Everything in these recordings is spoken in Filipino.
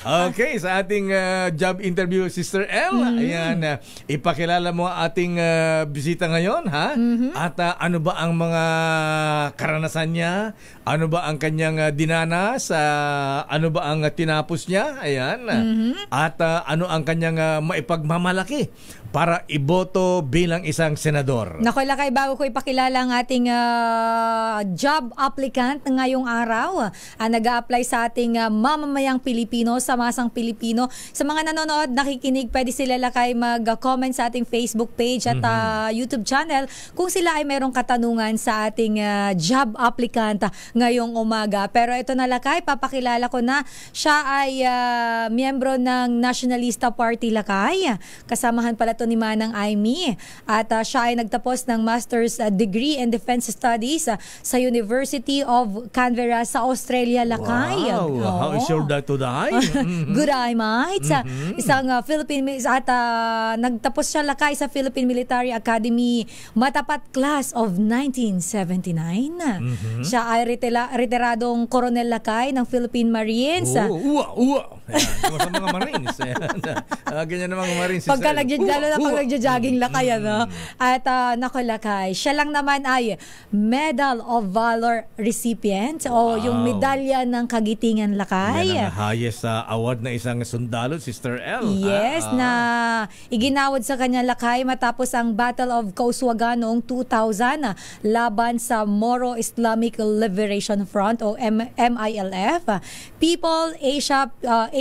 Okay, sa ating job interview, Sister L, ayan, ipakilala mo ang ating bisita ngayon, ha? At ano ba ang mga karanasan niya? Ano ba ang kanyang dinanas? Ano ba ang tinapos niya? Ayan. At ano ang kanyang maipagmamalaki para iboto bilang isang senador? Naku, Lakay, bago ko ipakilala ang ating job applicant ngayong araw, nag-a-apply sa ating mamamayang Pilipino, sa masang Pilipino. Sa mga nanonood, nakikinig, pwede sila, Lakay, mag-comment sa ating Facebook page at YouTube channel kung sila ay mayroong katanungan sa ating job applicant ngayong umaga. Pero ito na, Lakay, papakilala ko na. Siya ay miyembro ng Nationalista Party, Lakay. Kasamahan pala ni Manang Aimee, at siya ay nagtapos ng Master's degree in Defense Studies sa University of Canberra sa Australia, Lakay. Wow! How is your day today? Good eye, mate. Isang Philippine, at nagtapos siya, Lakay, sa Philippine Military Academy, matapat class of 1979. Siya ay retiradong koronel, Lakay, ng Philippine Marines. Uwa! Sa mga Marines. Ganyan na mga Marines. Pag nagja-jogging, Lakay, ano? At naku, Lakay, siya lang naman ay Medal of Valor recipient o yung medalya ng kagitingan, Lakay. Yan ang highest award na isang sundalo, Sister L. Yes, na iginawad sa kanya, Lakay, matapos ang Battle of Kauswagan noong 2000 laban sa Moro Islamic Liberation Front o MILF.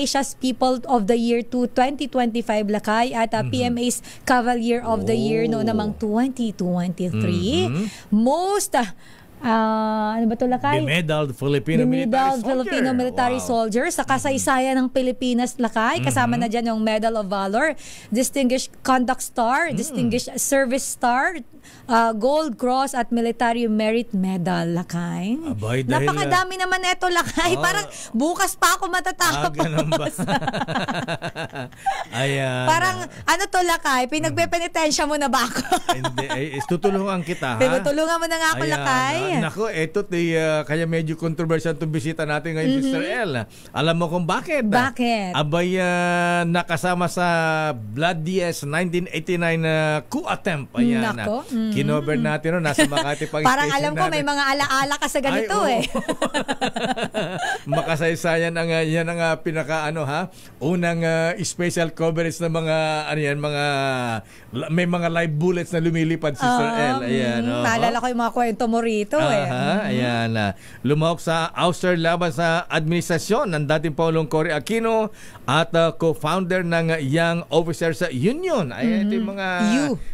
Asia's People of the Year to 2025, Lakay, at PMA's Cavalier of the Year no namang 2023. Most ano ba ito, Lakay? Bemedaled Filipino Military Soldier sa kasaysayan ng Pilipinas, Lakay. Kasama na dyan yung Medal of Valor, Distinguished Conduct Star, Distinguished Service Star, Gold Cross at Military Merit Medal, Lakay. Abay, napakadami naman ito, Lakay. Parang bukas pa ako matatapos. Ganun ba? Ayan. Parang ano to, Lakay? Pinagpepenitensya mo na ba ako? Hindi, tutulungan kita, ha? Pinutulungan mo na nga ako, Lakay. Naku, ito kaya medyo controversial itong bisita natin ngayon, Sister L. Alam mo kung bakit? Bakit? Abay, nakasama sa Blood DS 1989 coup attempt. Ayan. Nako. Kinover natin, no? Nasa Makati pang parang station alam ko natin. May mga alaala ka sa ganito. Makasaysayan ang yan ang pinaka unang special coverage ng mga may mga live bullets na lumilipad, Sister L. Ayan. Naalala ko yung mga kwento mo rito. Ayan. Lumahok sa ouster laban sa administrasyon ng dating Pangulong Cory Aquino at co-founder ng Young Officers Union. Ayan, ito yung mga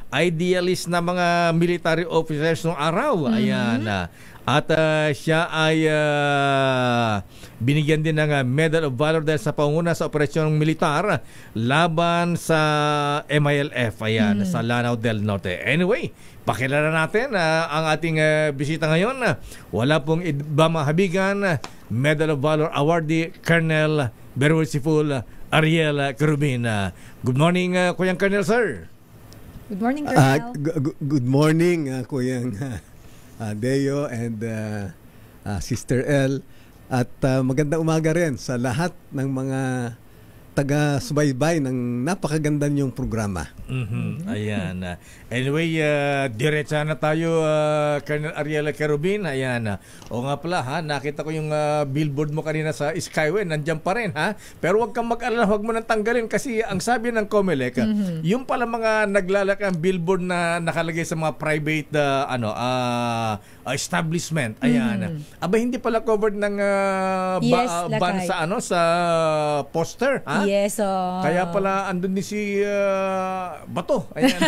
idealist na mga military officers ng araw. Ayan. At siya ay binigyan din ng Medal of Valor dahil sa panguna sa operasyong militar laban sa MILF, ayan, sa Lanao del Norte. Anyway, pakilala natin ang ating bisita ngayon. Wala pong iba mahabigan, Medal of Valor awardee, Colonel Merciful Ariel Kerubin. Good morning, Kuyang Colonel, sir. Good morning, Colonel. Good morning, Kuyang Deo and Sister L, at magandang umaga rin sa lahat ng mga taga-subaybay ng napakaganda niyong programa. Ayan. Anyway, diretsa na tayo, Colonel Ariel Kerubin. Ayan. O nga pala, nakita ko yung billboard mo kanina sa Skyway. Nandiyan pa rin, ha? Pero huwag kang mag-alala, huwag mo nang tanggalin kasi ang sabi ng COMELEC, yung pala mga naglalakang billboard na nakalagay sa mga private establishment. Ayan. Aba, hindi pala covered ng ban sa poster, ha? Yes, Kaya pala andun din si Bato. Ayan.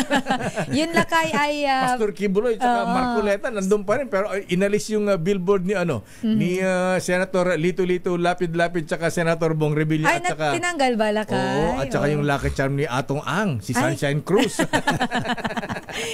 Yun, Lakay, ay Pastor Kibuloy at Marcoleta nandun pa rin, pero inalis yung billboard ni ni Senator Lito Lapid tsaka Senator Bong Revilla at saka tinanggal ba, Lakay? At saka yung lucky charm ni Atong Ang, si Sunshine Cruz.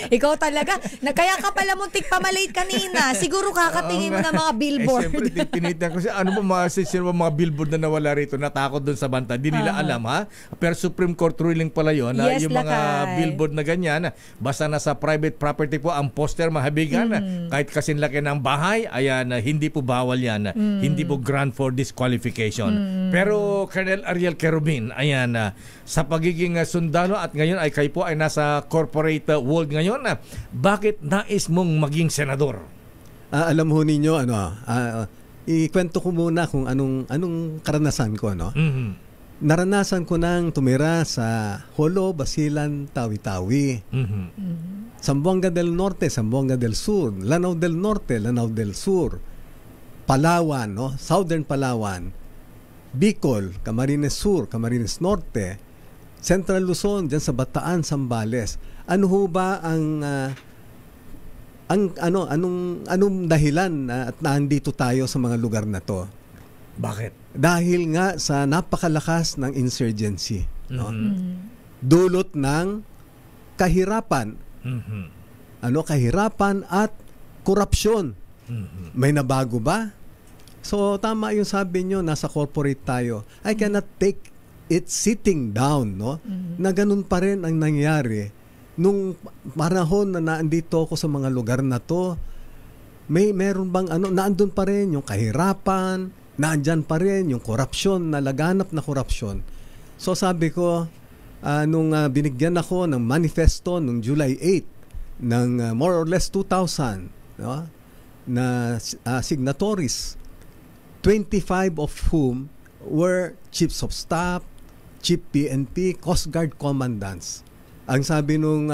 Ikaw talaga. Kaya ka pala muntik pamalate kanina. Siguro kakatingin mo ng mga billboard. Siyempre, tinitignan ko ano ba mga billboard na nawala rito, natakot doon sa banta. Di nila alam, ha? Pero Supreme Court ruling pala yun, na Yes, yung mga lakay. billboard na ganyan, basta nasa private property po ang poster, mahabigan, kahit kasing laki ng bahay, ayan, hindi po bawal yan. Hindi po grant for disqualification. Pero Colonel Ariel Querubin, ayan, sa pagiging sundalo at ngayon ay kayo po ay nasa corporate world ngayon, bakit nais mong maging senador? Alam ho ninyo, ikwento ko muna kung anong karanasan ko, no? Naranasan ko nang tumira sa Jolo, Basilan, Tawi-Tawi. Zamboanga del Norte, Zamboanga del Sur, Lanao del Norte, Lanao del Sur, Palawan, no? Southern Palawan, Bicol, Camarines Sur, Camarines Norte, Central Luzon, dyan sa Bataan, Zambales. Ano ho ba anong dahilan at nandito tayo sa mga lugar na to? Bakit? Dahil nga sa napakalakas ng insurgency, no? Dulot ng kahirapan. Kahirapan at korupsyon. May nabago ba? So tama yung sabi nyo, nasa corporate tayo. I cannot take it sitting down, no? Na ganun pa rin ang nangyari nung panahon na naandito ako sa mga lugar na to. Meron bang naandun pa rin yung kahirapan, naandyan pa rin yung korupsyon, na laganap na korupsyon. So sabi ko, nung binigyan ako ng manifesto nung July 8 ng more or less 2,000, no, na signatories, 25 of whom were chiefs of staff, chief PNP, Coast Guard commandants. Ang sabi nung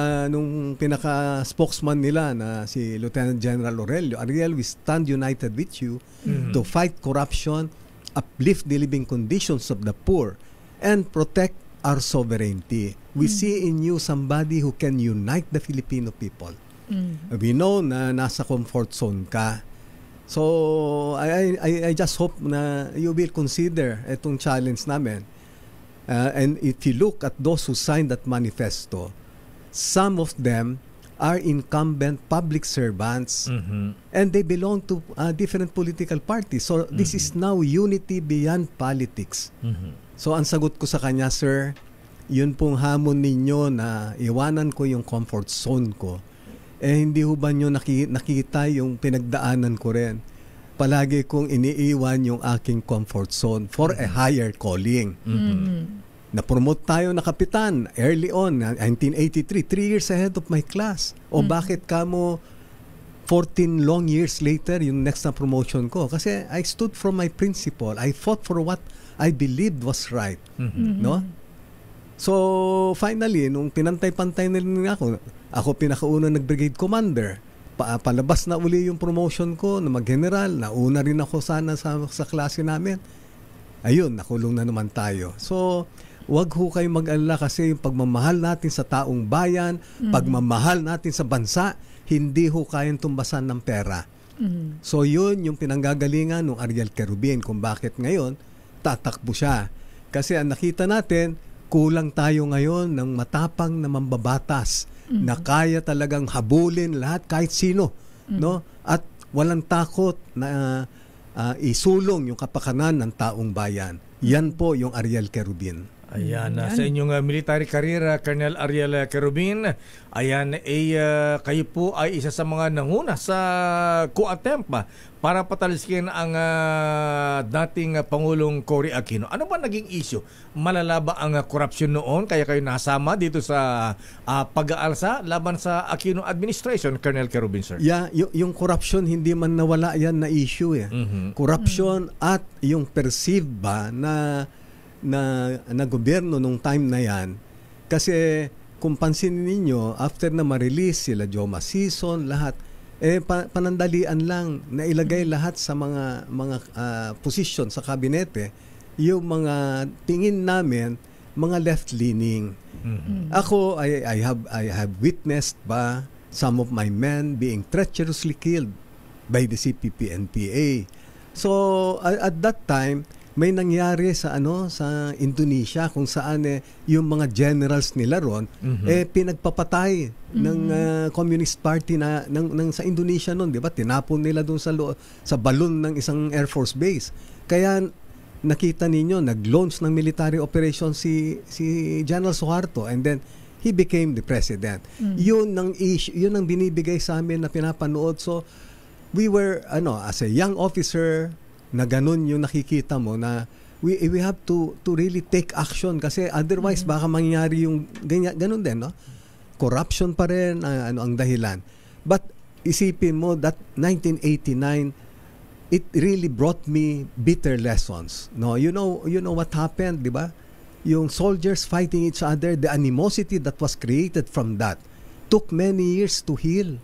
pinaka-spokesman nila na si Lieutenant General Aurelio, Ariel, we stand united with you to fight corruption, uplift the living conditions of the poor, and protect our sovereignty. We see in you somebody who can unite the Filipino people. We know na nasa comfort zone ka. So, I just hope na you will consider itong challenge namin. And if you look at those who signed that manifesto, some of them are incumbent public servants, and they belong to different political parties. So, this is now unity beyond politics. So, ang sagot ko sa kanya, sir, yun pong hamon ninyo na iwanan ko yung comfort zone ko. Hindi ho ba nyo nakita yung pinagdaanan ko rin? Palagi kong iniiwan yung aking comfort zone for a higher calling. Na-promote tayo na kapitan early on, 1983, 3 years ahead of my class. O bakit kamo 14 long years later yung next na promotion ko? Kasi I stood for my principle. I fought for what I believed was right. No? So, finally, nung pinantay-pantay na rin ako pinakauna nag-brigade commander. Palabas na uli yung promotion ko na mag-general. Nauna rin ako sana sa klase namin. Ayun, nakulong na naman tayo. So, wag ho kayong mag-alala kasi yung pagmamahal natin sa taong bayan, pagmamahal natin sa bansa, hindi ho kayang tumbasan ng pera. So, yun yung pinanggagalingan ng Ariel Querubin kung bakit ngayon tatakbo siya. Kasi ang nakita natin, kulang tayo ngayon ng matapang na mambabatas na kaya talagang habulin lahat kahit sino, no? At walang takot na isulong yung kapakanan ng taong bayan. Yan po yung Ariel Querubin. Ayan, sa inyong military career, Colonel Ariel Querubin, ayan, kayo po ay isa sa mga nanguna sa coup-attempt para patalsikin ang dating Pangulong Cory Aquino. Ano ba naging issue? Malala ba ang korupsyon noon kaya kayo nasama dito sa pag-aalsa laban sa Aquino administration, Colonel Querubin, sir? Yeah, yung corruption hindi man nawala yan na issue eh. Corruption at yung perceived ba na gobyerno nung time na yan, kasi kung pansinin ninyo, after na ma-release sila Joma Sison, lahat panandalian lang na ilagay lahat sa mga position sa kabinete yung mga tingin namin mga left-leaning. Ako, I have witnessed ba some of my men being treacherously killed by the CPP-NPA. So at that time, may nangyari sa sa Indonesia kung saan yung mga generals nila ron pinagpapatay ng Communist Party ng sa Indonesia noon, 'di ba? Tinapon nila doon sa balon ng isang Air Force base. Kaya nakita ninyo nag-launch ng military operation si General Suharto, and then he became the president. Yun ang binibigay sa amin na pinapanood. So we were as a young officer na ganun yung nakikita mo na we have to really take action, kasi otherwise baka mangyari yung ganun din, no? Corruption pa rin ang dahilan. But isipin mo that 1989, it really brought me bitter lessons, no? You know what happened, di ba? Yung soldiers fighting each other, the animosity that was created from that took many years to heal.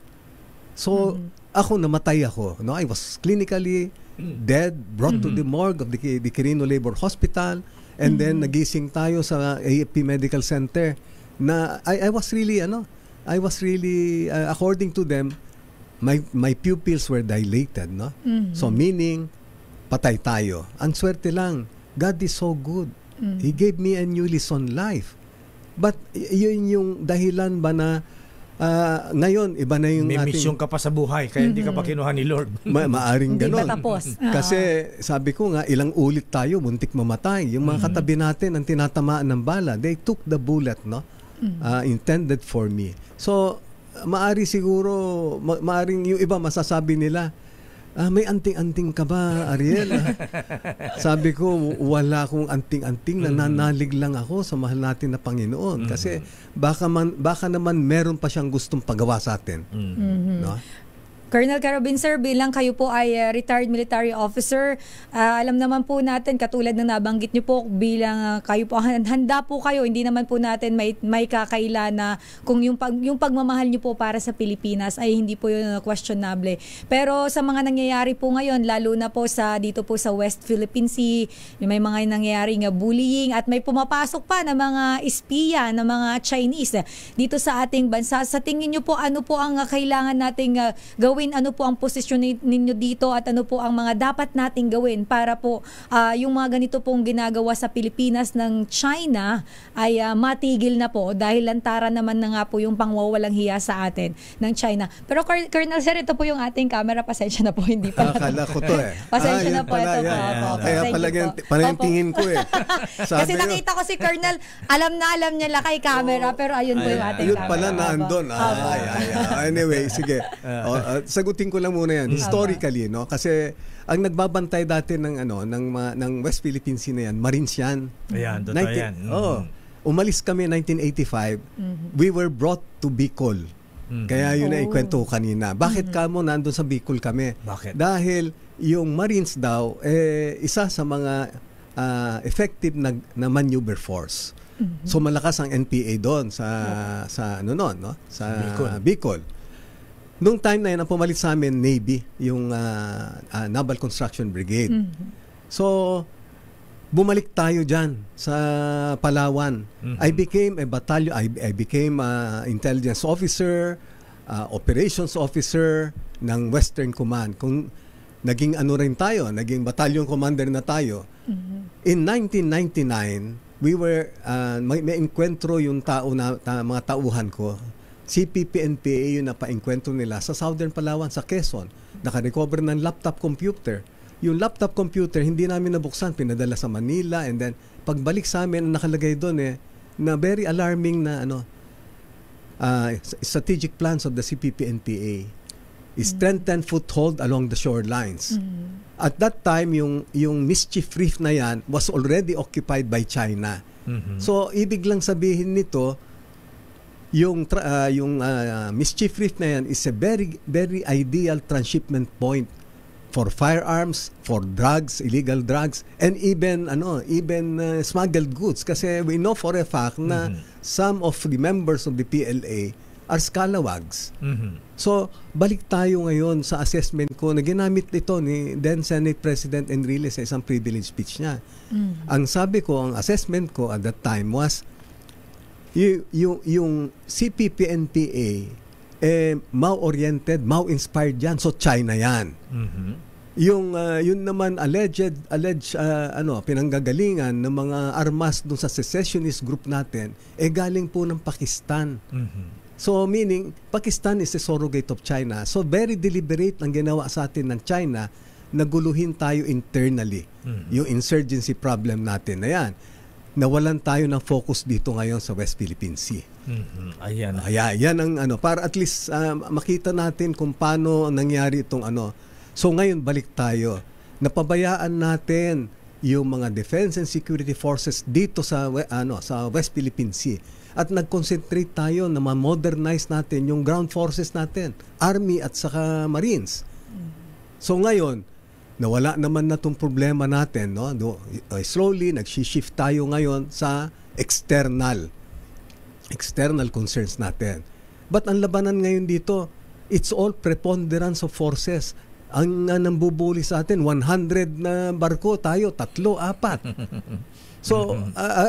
So ako, namatay ako, no? I was clinically dead, brought to the morgue of the Quirino Labor Hospital, and then nagising tayo sa AFP Medical Center na I was really according to them, my pupils were dilated, no? So meaning patay tayo. Ang swerte lang, God is so good. He gave me a new lease on life. But yun yung dahilan ba na ngayon, iba na yung may mission ka pa sa buhay, kaya hindi ka pa kinuha ni Lord. Maaring Hindi ganon. pa tapos. Kasi sabi ko nga, ilang ulit tayo, muntik mamatay. Yung mga katabi natin, ang tinatamaan ng bala, they took the bullet, no? Intended for me. So, maaring yung iba masasabi nila, may anting-anting ka ba, Ariel? Sabi ko, wala akong anting-anting, nananalig lang ako sa mahal natin na Panginoon. Kasi baka naman meron pa siyang gustong pagawa sa atin. No? Colonel Carabin, sir, bilang kayo po ay retired military officer, alam naman po natin, katulad ng nabanggit niyo po, bilang kayo po, handa po kayo, hindi naman po natin may kakaila na kung yung pagmamahal niyo po para sa Pilipinas ay hindi po yun questionable. Pero sa mga nangyayari po ngayon, lalo na po dito po sa West Philippine Sea, may mga nangyayaring bullying at may pumapasok pa na mga espiya, na mga Chinese dito sa ating bansa. Sa tingin niyo po, ano po ang kailangan nating gawin? Ano po ang posisyon ninyo dito at ano po ang mga dapat nating gawin para po yung mga ganito pong ginagawa sa Pilipinas ng China ay matigil na po, dahil lantaran naman na nga po yung pangwawalang hiya sa atin ng China. Pero Colonel, sir, ito po yung ating camera. Pasensya na po, hindi pa. Akala ko to Pasensya na po. Pala, ito po. Kaya pala yung tingin ko Kasi nakita ko si Colonel, alam niya lakay camera, pero ayun po yung ating yun camera. pala na andon. Anyway, sige. Sagutin ko lang muna yan. Historically, no? Kasi ang nagbabantay dati ng West Philippine Sea na yan, Marines yan. Ayan, totoo yan. Umalis kami 1985. We were brought to Bicol. Kaya yun na ikwento ko kanina. Bakit kamo nandun sa Bicol kami? Bakit? Dahil yung Marines daw, isa sa mga effective na maneuver force. So malakas ang NPA doon sa Bicol. Noong time na yun, ang pumalit sa amin, Navy, yung Naval Construction Brigade. So, bumalik tayo dyan sa Palawan. I became a battalion, I became intelligence officer, operations officer ng Western Command. Kung naging rin tayo, naging battalion commander na tayo. In 1999, we were, may enkwentro yung mga tauhan ko. CPP-NPA yung napaengkwentro nila sa Southern Palawan, sa Quezon. Nakarecover ng laptop computer. Yung laptop computer, hindi namin nabuksan, pinadala sa Manila, and then pagbalik sa amin, nakalagay doon na very alarming na strategic plans of the CPP-NPA is strengthen foothold along the shorelines. At that time, yung Mischief Reef na yan was already occupied by China. So, ibig lang sabihin nito, yung Mischief Reef na yan is a very, very ideal transshipment point for firearms, for drugs, illegal drugs, and even smuggled goods. Kasi we know for a fact na some of the members of the PLA are scalawags. So, balik tayo ngayon sa assessment ko na ginamit ito ni then Senate President Enrile sa isang privilege speech niya. Ang sabi ko, ang assessment ko at that time was, yung CPP-NPA Mao-oriented, Mao-inspired yan. So China yan. yun naman alleged pinanggagalingan ng mga armas dun sa secessionist group natin galing po ng Pakistan. So meaning Pakistan is a surrogate of China. So very deliberate ang ginawa sa atin ng China na guluhin tayo internally. Yung insurgency problem natin na yan. Nawalan tayo ng focus dito ngayon sa West Philippine Sea. Ayan. Yan ang para at least makita natin kung paano nangyari itong So ngayon balik tayo. Napabayaan natin yung mga defense and security forces dito sa West Philippine Sea. At nag-concentrate tayo na ma-modernize natin yung ground forces natin, Army at saka Marines. So ngayon, nawala naman na itong problema natin. Slowly, nag-shift tayo ngayon sa external concerns natin. But ang labanan ngayon dito, it's all preponderance of forces. Ang nambubuli sa atin, 100 na barko tayo, 3, 4. So,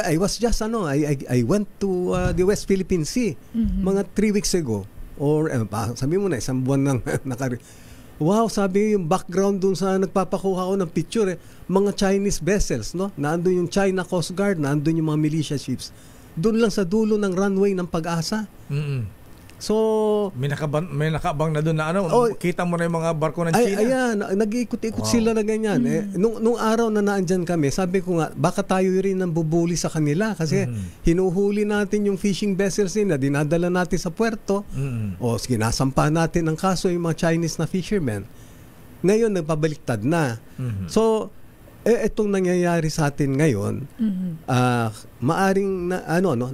I was just, I went to the West Philippine Sea mga 3 weeks ago. Or, sabi mo na, isang buwan nang wow, sabi yung background dun sa nagpapakuha ko ng picture, mga Chinese vessels, no? Naandun yung China Coast Guard, naandun yung mga militia ships. Doon lang sa dulo ng runway ng Pag-asa. So, may nakabang na doon na kita mo na yung mga barko ng China. Ayan, nag-iikot-ikot sila na ganyan. Nung araw na naandyan kami, sabi ko nga, baka tayo rin nang bubuli sa kanila kasi hinuhuli natin yung fishing vessels nila, dinadala natin sa puerto, o sinasampa natin ng kaso yung mga Chinese na fishermen. Ngayon, nagpabaliktad na. So, itong nangyayari sa atin ngayon, maaring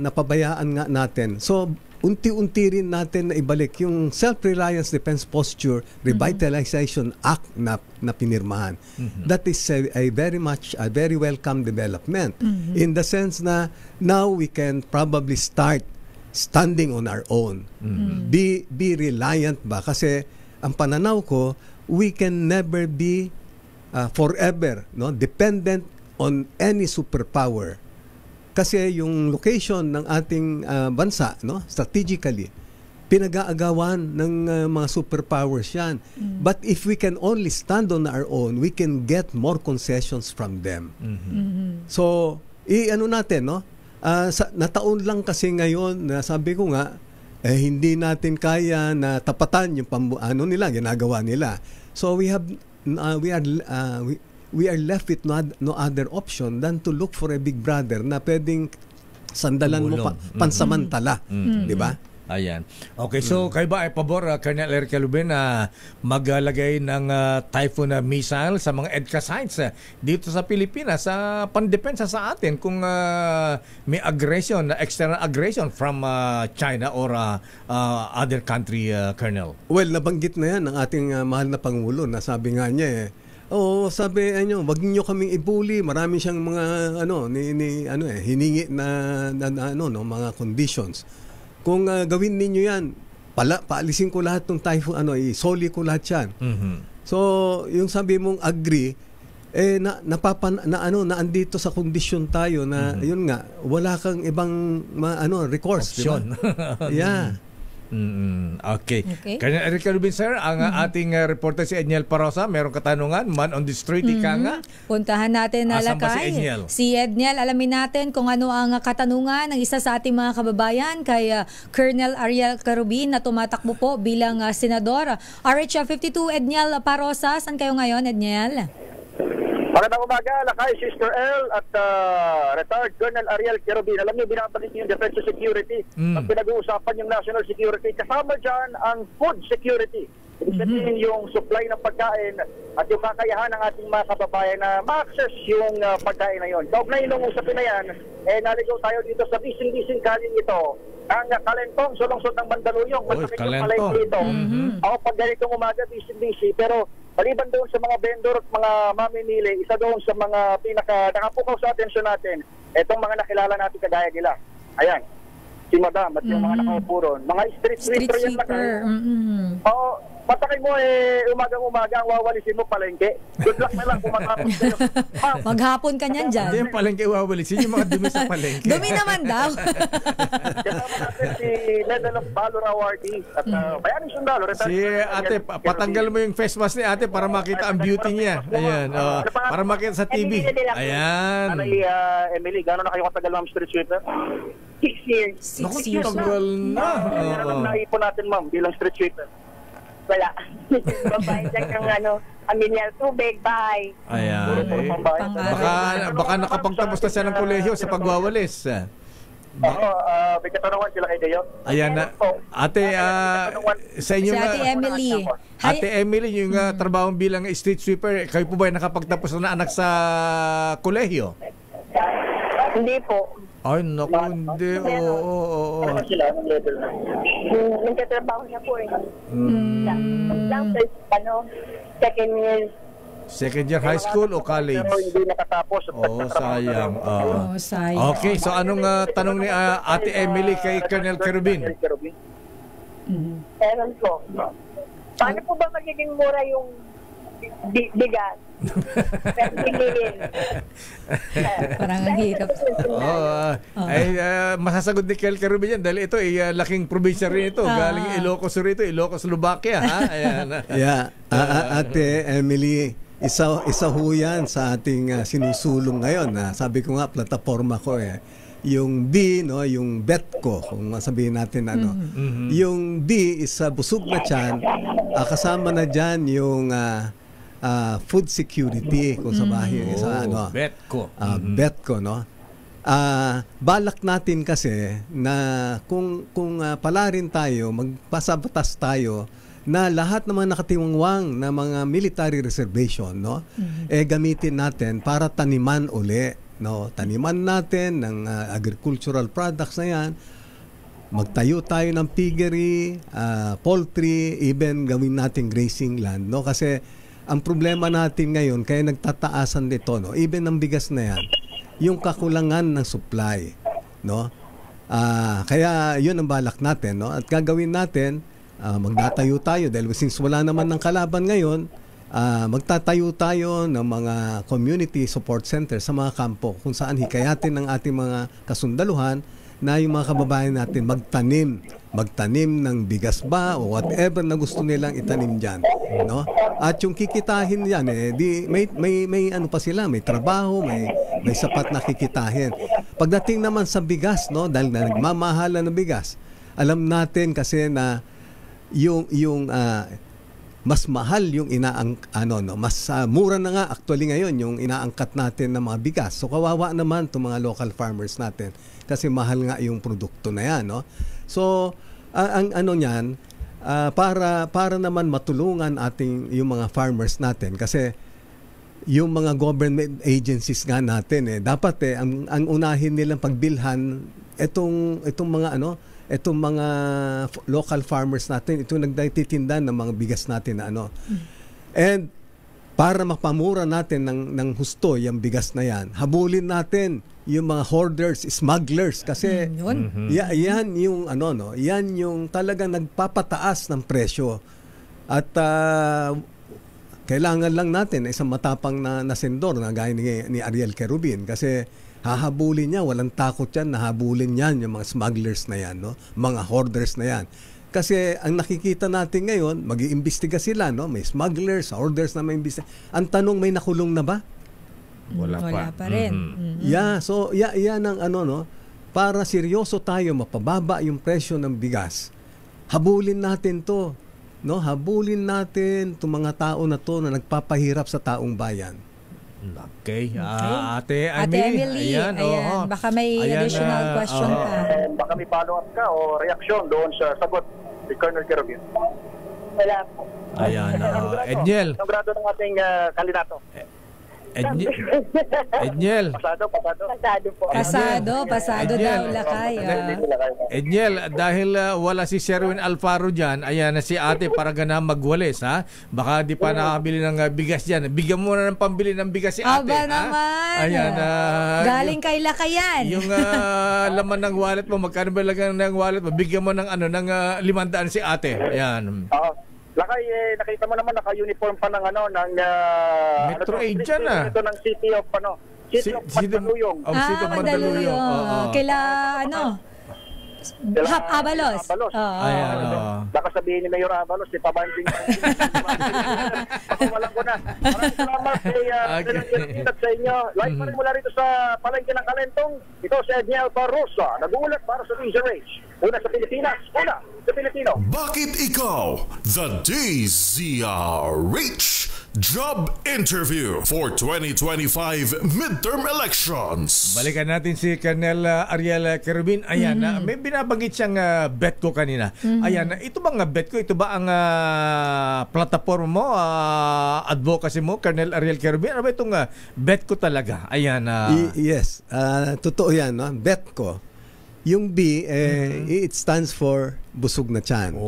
napabayaan nga natin. So, unti-unti rin natin na ibalik yung Self-Reliance Defense Posture Revitalization Act na pinirmahan. That is a very welcome development in the sense na now we can probably start standing on our own. Be reliant ba? Kasi ang pananaw ko, we can never be forever dependent on any superpower. Kasi yung location ng ating bansa, strategically, pinag-aagawan ng mga superpowers yan. But if we can only stand on our own, we can get more concessions from them. So, natin, nataon lang kasi ngayon, na sabi ko nga, hindi natin kaya na tapatan yung nila, ginagawa nila. So, we are left with no other option than to look for a big brother na pwedeng sandalan mo pansamantala, di ba? Ayan. Okay, so kayo ba ay pabor, Colonel Eric Calubin, na maglagay ng Typhoon missile sa mga EDCA sites dito sa Pilipinas sa pandepensa sa atin kung may aggression, external aggression from China or other country, Colonel? Well, nabanggit na yan ng ating mahal na Pangulo na sabi nga niya sabi wag niyo kaming ibuli. Marami siyang mga hiningi na mga conditions. Kung gawin ninyo 'yan, paalisin ko lahat ng typhoon, isoli ko lahat 'yan. So, yung sabi mong agree naandito sa kondisyon tayo na yun nga, wala kang ibang recourse, di ba? Yeah. Okay. Kanya Eric Calubin, sir, ang ating reporter si Edniel Parosa, merong katanungan, man on the street, ika nga. Puntahan natin na lakay. Si Edniel, alamin natin kung ano ang katanungan ng isa sa ating mga kababayan kay Colonel Ariel Carubin na tumatakbo po bilang senador. RH52, Edniel Parosa, saan kayo ngayon, Edniel? Magandang umaga, lakay Sister L at retired Colonel Ariel Carubin. Alam niyo, binabalik niyo yung defense security. Ang pinag-uusapan yung national security. Kasama dyan ang food security. Ibig sabihin yung supply ng pagkain at yung kakayahan ng ating mga kababayan na ma-access yung pagkain na yun. Kaugnay nung usapin na yan, naligaw tayo dito sa bising-bising kaling ito. Ang Kalentong, sa lungsod ng Mandaluyong. Masakit yung palengke ito. Ako pag ganitong umaga, bising-busy. Pero maliban doon sa mga vendor at mga mamimili, isa doon sa mga nakapukaw sa atensyon natin, itong mga nakilala natin kagaya nila. Ayan, si Madam at yung mga nakaupo ron. Mga street sweeper yan. Oo, Matakay mo umagang-umaga ang wawalisin mo palengke. Good luck na lang kung matapos kayo. Ma'am, Maghapon ka niyan dyan. Hindi yung palengke wawalisin, yung mga dumi sa palengke. Dumi naman daw. kasama natin si Medal of Valor awardee at Bayaning Sundalo. Si ate, patanggal mo yung face mask ni ate para makita ang beauty niya. Ayan, para makita sa TV. Ayan. Nanay Emily, gano'n na kayo katagal ma'am street sweeper? 6 years. 6 years na. Tagal na. Ano naipon natin ma'am bilang street sweeper? Wala. Babayad lang ng aminyal tubig, bahay. Ayan. Baka nakapagtapos na siya ng kolehiyo sa pagwawalis. Oo, may katanungan sila kay Deo. Ayan na. Ate, sa inyo Si Ate Emily. Ate Emily, yung trabaho bilang street sweeper, kayo po ba ay nakapagtapos na anak sa kolehiyo? Hindi po. Ay, naku, hindi. Oo. Ano sila? Anong level na? Nagtatrabaho siya po eh. Lang second year. Second year high school o college? Pero hindi nakatapos. Sayang. Sayang. Okay, so anong tanong ni Ate Emily kay Colonel Kerubin? Meron po. Paano po ba magiging mura yung bigas? Parang ang hirap. Masasagot ni Kel Kerubin yan dahil ito laking probinsya rin ito. Galing Ilocos rito, Ilocos, Slovakia. Ha? Ayan. Yeah. Ate Emily, isa ho yan sa ating sinusulong ngayon. Sabi ko nga, plataforma ko yung B, no, yung bet ko, kung masabihin natin Yung B is busog na tiyan, kasama na dyan yung food security kung sa bahay Bet ko. Bet ko, no. Balak natin kasi na kung pala rin tayo, magpasabatas tayo na lahat ng mga nakatiwangwang na mga military reservation, no, gamitin natin para taniman uli, no. Taniman natin ng agricultural products na yan. Magtayo tayo ng piggery, poultry, even gawin natin grazing land, no, kasi ang problema natin ngayon, kaya nagtataasan dito, no, even ng bigas na yan, yung kakulangan ng supply, no. Kaya yun ang balak natin, no, at gagawin natin, magtatayo tayo dahil since wala naman ng kalaban ngayon, magtatayo tayo ng mga community support center sa mga kampo kung saan hikayatin ng ating mga kasundaluhan na yung mga kababayan natin magtanim ng bigas ba o whatever na gusto nilang itanim diyan, no? At yung kikitahin diyan may ano pa sila, may trabaho, may sapat na kikitahin. Pagdating naman sa bigas, no, dahil na nagmamahalan ng bigas, alam natin kasi na yung mas mahal yung mas mura na nga actually ngayon yung inaangkat natin ng mga bigas. So kawawa naman itong mga local farmers natin kasi mahal nga yung produkto na yan, no? So ang niyan para naman matulungan yung mga farmers natin kasi yung mga government agencies nga natin dapat ang unahin nilang pagbilhan itong mga local farmers natin, ito nagtitinda ng mga bigas natin na And para mapamura natin ng husto yung bigas na yan, habulin natin yung mga hoarders, smugglers kasi yan yung yan yung talagang nagpapataas ng presyo. At kailangan lang natin isang matapang na sendor na gaya ni Ariel Kerubin kasi hahabulin niya, walang takot yan, nahabulin yan yung mga smugglers na yan, no? Mga hoarders na yan. Kasi ang nakikita natin ngayon, mag-iimbestiga sila, no? May smugglers, hoarders na may imbestiga. Ang tanong, may nakulong na ba? Wala pa rin. Yeah, so yan ang para seryoso tayo, mapababa yung presyo ng bigas. Habulin natin to, no? Habulin natin itong mga tao na to na nagpapahirap sa taong bayan. Okay. Ate Emily. Ayan. Baka may additional question pa. Baka may follow-up ka o reaksyon doon sa sagot ni Colonel Kerubin. Wala po. Ayan. Edniel. Ang grado ng ating kandidato. Edniel. Pasado po. Pasado daw lakay. Edniel, dahil wala si Sherwin Alfaro dyan, ayan na si ate para gana magwalis, ha? Baka di pa nakabili ng bigas dyan. Bigyan mo na ng pambili ng bigas si ate. Aba naman. Ayan. Galing kay lakayan. Yung laman ng wallet mo, magkano ba lang ng wallet mo? Bigyan mo ng ng 500 si ate. Ayan. Lakay, nakita mo naman naka-uniform pa ng Metro 8 dyan, Ito ng City of Mandaluyong. City of Mandaluyong. Kila Hap Abalos. Ayan. Baka sabihin ni Mayor Abalos, si Pabanting. Pakuwalan ko na. Maraming salamat at sa inyo. Live pa rin mula rito sa Palengke ng Kalentong. Ito si Edniel Barrosa. Nag-uulat para sa DZRH. Una sa Pilipinas, una sa Pilipino. Bakit ikaw? The DZRH Job Interview for 2025 Midterm Elections. Balikan natin si Colonel Ariel Querubin. Ayan, may binabanggit siyang bet ko kanina. Ayan, ito bang bet ko? Ito ba ang platform mo, advocacy mo, Colonel Ariel Querubin? Ano ba itong bet ko talaga? Ayan. Yes, totoo yan. No? Bet ko. Yung B, it stands for busog na tiyan.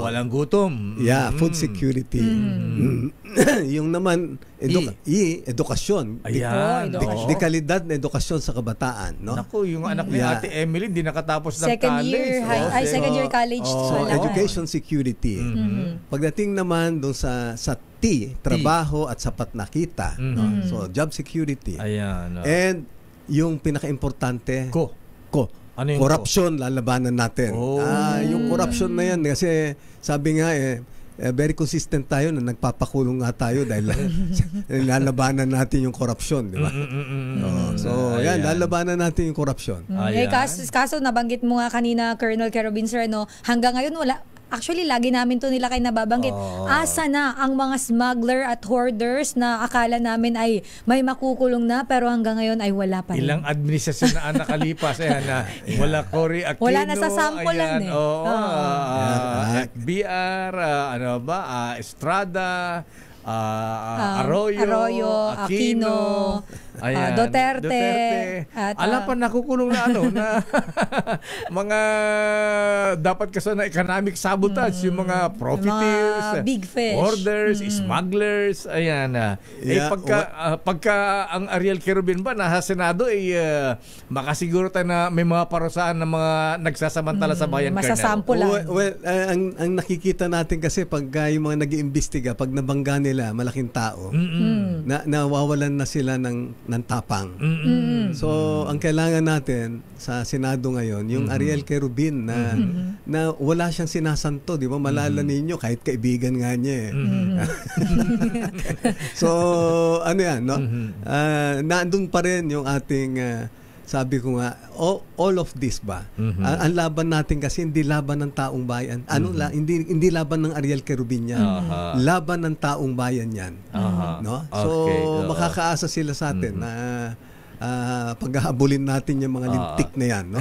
Walang gutom. Yeah, food security. Yung naman, edukasyon. Ayan. Dekalidad na edukasyon sa kabataan. No? Naku, yung anak ni Ate Emily, hindi nakatapos ng college. Second year college. Education security. Pagdating naman doon sa T, trabaho at sapat na kita. No? So, job security. Ayan. And yung pinaka-importante, Ano yung corruption, lalabanan natin. Yung corruption na yan, kasi sabi nga very consistent tayo na nagpapakulong nga tayo dahil lalabanan natin yung corruption, di ba? So, yan, lalabanan natin yung corruption. Kaso nabanggit mo nga kanina, Colonel Querubin, sir, no, hanggang ngayon wala. Actually, lagi namin to nila kayo nababanggit. Asa na ang mga smuggler at hoarders na akala namin ay may makukulong na pero hanggang ngayon ay wala pa rin. Ilang administrasyon na nakalipas. Ayan na. Wala Cory Aquino. Wala na sa sampulan FBR, Estrada, Arroyo, Aquino, Duterte. Alam pa nakukulong na na mga dapat kasi na economic sabotage, yung mga profiteers, mga big fish, hoarders, smugglers, ayan. Pagka ang Ariel Querubin ba nasa Senado, makasiguro tayo na may mga parusahan ng mga nagsasamantala sa bayan. Masasampulan. Well, ang nakikita natin kasi pagka yung mga nag-iimbestiga, pag nabangga nila, malaking tao, nawawalan na sila ng tapang. So, ang kailangan natin sa Senado ngayon, yung Ariel Querubin na wala siyang sinasanto, di ba? Malala ninyo, kahit kaibigan nga niya. So, ano yan, no? Naandun pa rin yung ating sabi ko nga, all of this ba? Ang laban natin kasi hindi laban ng taong bayan. Hindi laban ng Ariel Querubin yan. Laban ng taong bayan yan. No? So, makakaasa sila sa atin na paghahabulin natin yung mga lintik na yan. No?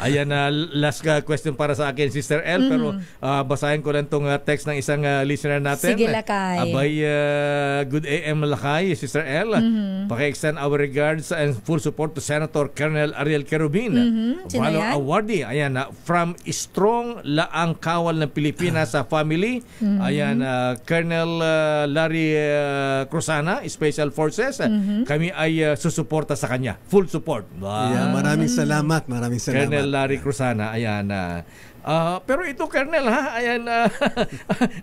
Ayan, last question para sa akin, Sister El, pero basahin ko lang itong text ng isang listener natin. Sige, Lakay. Abay, good AM, Lakay, Sister El. Paki-extend our regards and full support to Senator Colonel Ariel Querubin. Valor awardee. Ayan, from Strong Laang Kawal ng Pilipinas sa family. Ayan, Colonel Larry Cruzana, Special Forces. Kami ay susuporta sa kanya. Full support. Yeah, maraming salamat. Colonel Larry Cruzana. Ayan. Pero ito, Colonel, ayan,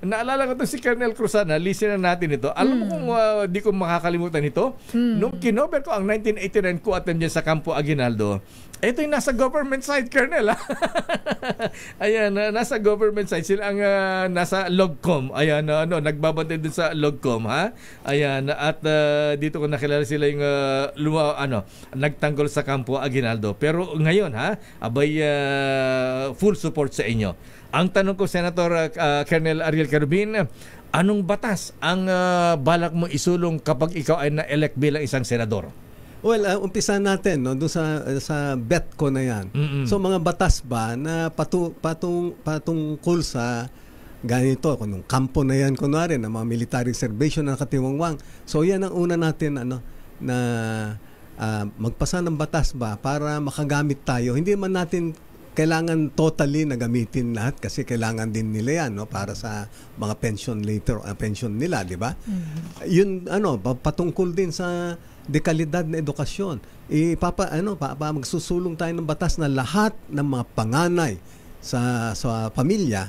naalala ko ito si Colonel Cruzana, listener natin ito. Alam mo kung di ko makakalimutan ito, nung kinover ko ang 1989 ko attend dyan sa Campo Aguinaldo, ito yung nasa government side, Colonel. Ayan, nasa government side. Sila ang nasa Logcom. Ayan, nagbabantay dun sa Logcom, ha? Ayan, at dito ko nakilala sila yung nagtanggol sa Campo Aguinaldo. Pero ngayon, abay, full support sa inyo. Ang tanong ko, Senator Colonel Ariel Querubin, anong batas ang balak mo isulong kapag ikaw ay na-elect bilang isang senador? Well, umpisa natin doon sa bet ko na yan. So mga batas ba na patungkol sa ganito, kung kampo na yan kunwari na mga military reservation na katiwangwang. So yan ang una natin na magpasa ng batas ba para makagamit tayo. Hindi man natin kailangan totally na gamitin lahat kasi kailangan din nila yan para sa mga pension nila, di ba? Yun patungkol din sa dekalidad na edukasyon. Magsusulong tayo ng batas na lahat ng mga panganay sa pamilya,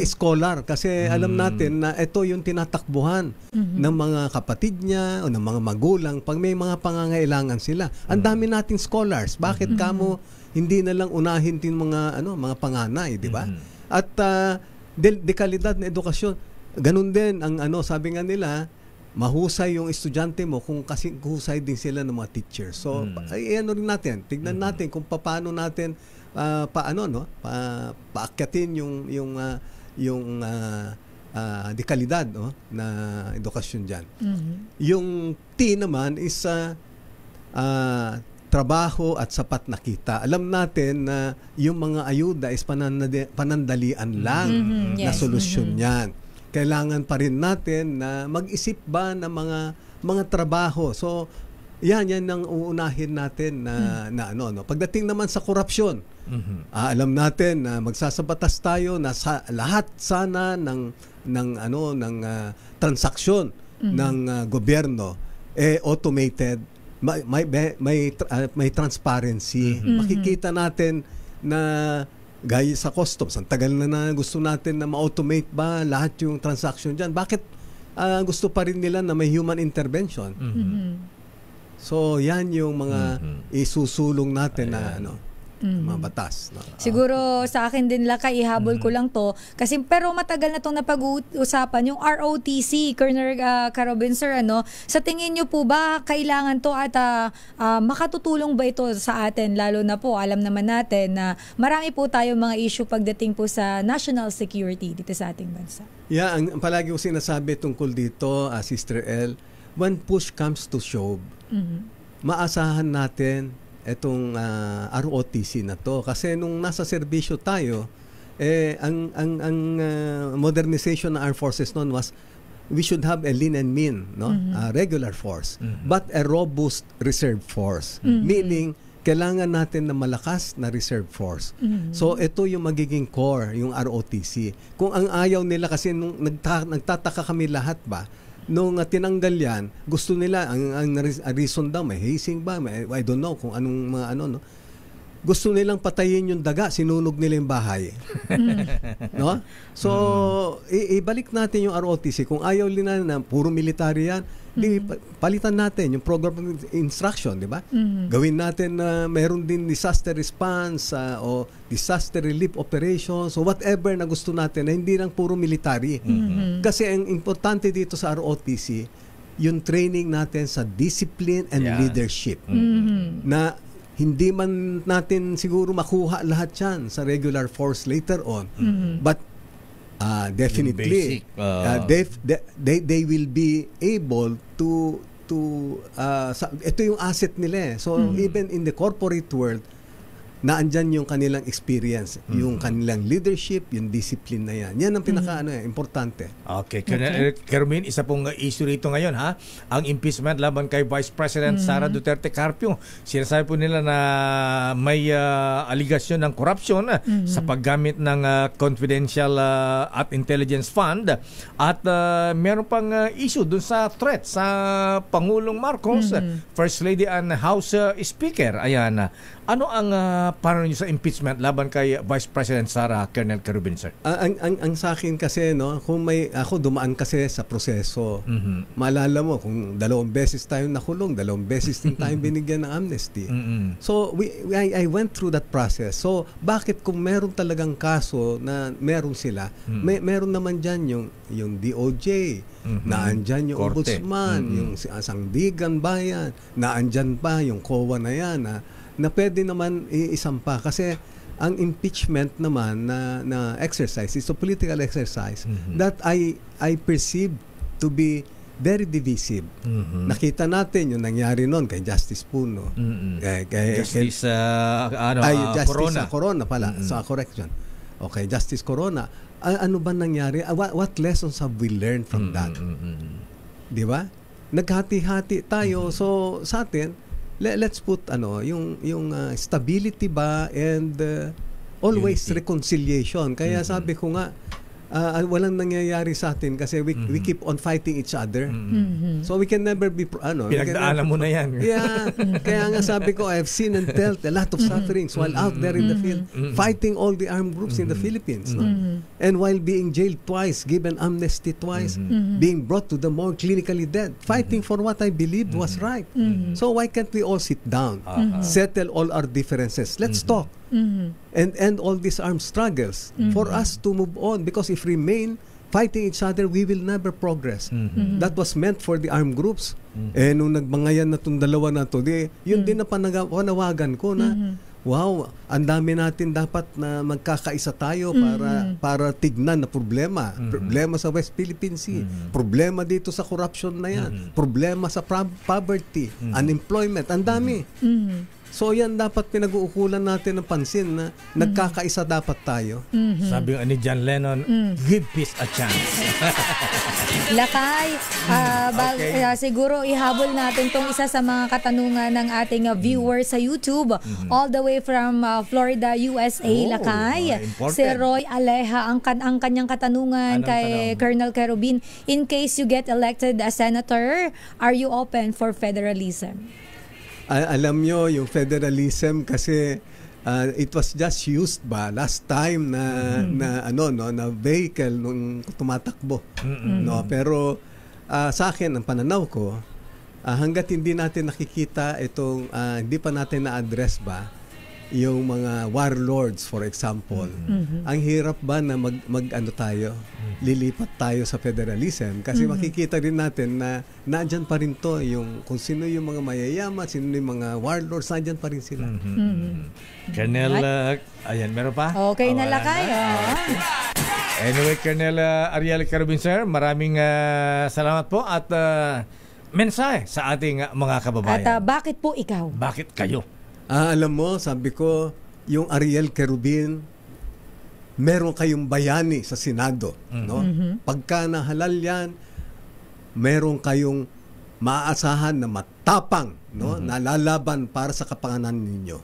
scholar. Kasi alam natin na ito yung tinatakbuhan ng mga kapatid niya o ng mga magulang pag may mga pangangailangan sila. Ang dami nating scholars. Bakit kamo hindi na lang unahin din mga panganay, di ba? At dekalidad na edukasyon, ganun din ang sabi nga nila, mahusay yung estudyante mo kung kasi husay din sila ng mga teachers. So, rin natin, tignan natin kung paano natin paakyatin yung dekalidad na edukasyon diyan. Yung T naman is trabaho at sapat na kita. Alam natin na yung mga ayuda is panandalian lang na solusyon yan. Kailangan pa rin natin na mag-isip ba ng mga trabaho. So, yan ang uunahin natin na Pagdating naman sa korupsyon, alam natin na magsasabatas tayo na lahat sana ng transaksyon ng gobyerno automated, may transparency. Makikita natin na gaya sa customs, ang tagal na gusto natin na ma-automate ba lahat yung transaction dyan. Bakit gusto pa rin nila na may human intervention? So, yan yung mga isusulong natin na mga batas. No? Siguro sa akin din Lakay, ihabol ko lang to. Kasi pero matagal na itong napag-uusapan, yung ROTC, Colonel Carobin, sir, sa tingin nyo po ba kailangan to at makatutulong ba ito sa atin? Lalo na po, alam naman natin na marami po tayong mga issue pagdating po sa national security dito sa ating bansa. Yeah, ang palagi ko sinasabi tungkol dito, Sister El, when push comes to shove, maasahan natin itong ROTC na to. Kasi nung nasa serbisyo tayo, ang modernization ng Armed Forces noon was we should have a lean and mean, regular force, but a robust reserve force. Meaning, kailangan natin na malakas na reserve force. So, ito yung magiging core, yung ROTC. Kung ang ayaw nila, kasi nung nagtataka kami lahat ba, nung tinanggal yan, gusto nila, ang reason daw, may hazing ba? I don't know kung anong mga gusto nilang patayin yung daga, sinunog nila yung bahay. No? So, ibalik natin yung ROTC. Kung ayaw nila na puro military yan, palitan natin yung program instruction, di ba? Gawin natin na meron din disaster response o disaster relief operations o whatever na gusto natin na hindi lang puro military. Kasi ang importante dito sa ROTC, yung training natin sa discipline and leadership. Na hindi man natin siguro makuha lahat yan sa regular force later on. But definitely they will be able to ito yung asset nila. So even in the corporate world, naandyan yung kanilang experience, yung kanilang leadership, yung discipline na yan. Yan ang importante. Okay. Kermin, isa pong issue rito ngayon, ha? Ang impeachment laban kay Vice President Sara Duterte Carpio. Sinasabi po nila na may aligasyon ng corruption sa paggamit ng confidential at intelligence fund at meron pang issue dun sa threat sa Pangulong Marcos, First Lady and House Speaker. Ayan. Ano ang paano niyo sa impeachment laban kay Vice President Sara, Colonel Carobin, sir? Ang sa akin kasi, kung ako dumaan kasi sa proseso. Maalala mo, kung 2 beses tayong nakulong, 2 beses din tayong binigyan ng amnesty. So, I went through that process. So, bakit kung meron talagang kaso na meron sila, meron naman dyan yung DOJ, naandyan yung Ombudsman, yung Sandigan Bayan, naandyan pa yung COA na yan, na pwede naman isampa kasi ang impeachment naman na exercise is a political exercise that I perceive to be very divisive. Nakita natin yung nangyari noon kay Justice Puno. Justice Corona pala. Sa correction. Okay, Justice Corona. Ano ba nangyari? What lessons have we learned from that? Di ba? Naghati-hati tayo. So sa atin, let's put yung stability ba and always reconciliation. Kaya sabi ko nga walang nangyayari sa atin kasi we keep on fighting each other. So we can never be Pinagdaanan mo na yan. Yeah. Kaya nga sabi ko, I have seen and felt a lot of sufferings while out there in the field fighting all the armed groups in the Philippines. No? And while being jailed twice, given amnesty twice, being brought to the morgue clinically dead, fighting for what I believed was right. So why can't we all sit down, settle all our differences? Let's talk. And end all these armed struggles for us to move on, because if we remain fighting each other, we will never progress. That was meant for the armed groups. Eh nung nagbangayan na itong dalawa na ito, yun din na panawagan ko na wow, ang dami natin dapat na magkakaisa tayo para tignan na problema. Problema sa West Philippine Sea, problema dito sa corruption na yan, problema sa poverty, unemployment, ang dami. So yan dapat pinag-uukulan natin ng pansin na nagkakaisa dapat tayo. Sabi nga ni John Lennon, give peace a chance. Lakay, siguro ihabol natin tong isa sa mga katanungan ng ating viewers sa YouTube, all the way from Florida, USA, Lakay. Si Roy Aleja, ang kanyang katanungan kay Colonel Querubin, in case you get elected as senator, are you open for federalism? Alam nyo, yung federalism kasi it was just used last time na vehicle nung tumatakbo. No, pero sa akin ang pananaw ko, hangga't hindi natin nakikita itong hindi pa natin na-address yung mga warlords, for example. Ang hirap na tayo, lilipat tayo sa federalism kasi makikita rin natin na nandyan pa rin to, yung kung sino yung mga mayayaman, sino yung mga warlords, nandyan pa rin sila. Colonel, ayan, meron pa? Okay na Lakay. Anyway, Colonel Ariel Querubin, sir, maraming salamat po at mensahe sa ating mga kababayan. At bakit po ikaw? Bakit kayo? Alam mo, sabi ko, yung Ariel Querubin, meron kayong bayani sa Senado. No? Pagka nahalal yan, meron kayong maaasahan na matapang, na lalaban para sa kapanganan ninyo.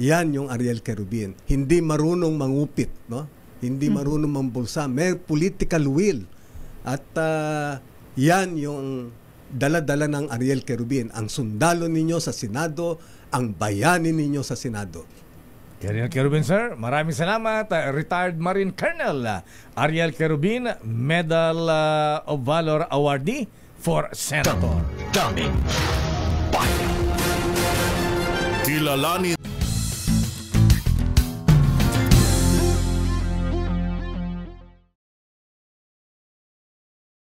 Yan yung Ariel Querubin. Hindi marunong mangupit, no? Hindi marunong mambulsa. May political will. At yan yung dala-dala ng Ariel Querubin. Ang sundalo ninyo sa Senado, ang bayani ninyo sa Senado. Ariel Querubin, sir, maraming salamat. Retired Marine Colonel Ariel Querubin, Medal of Valor awardee for Senator. Kilalanin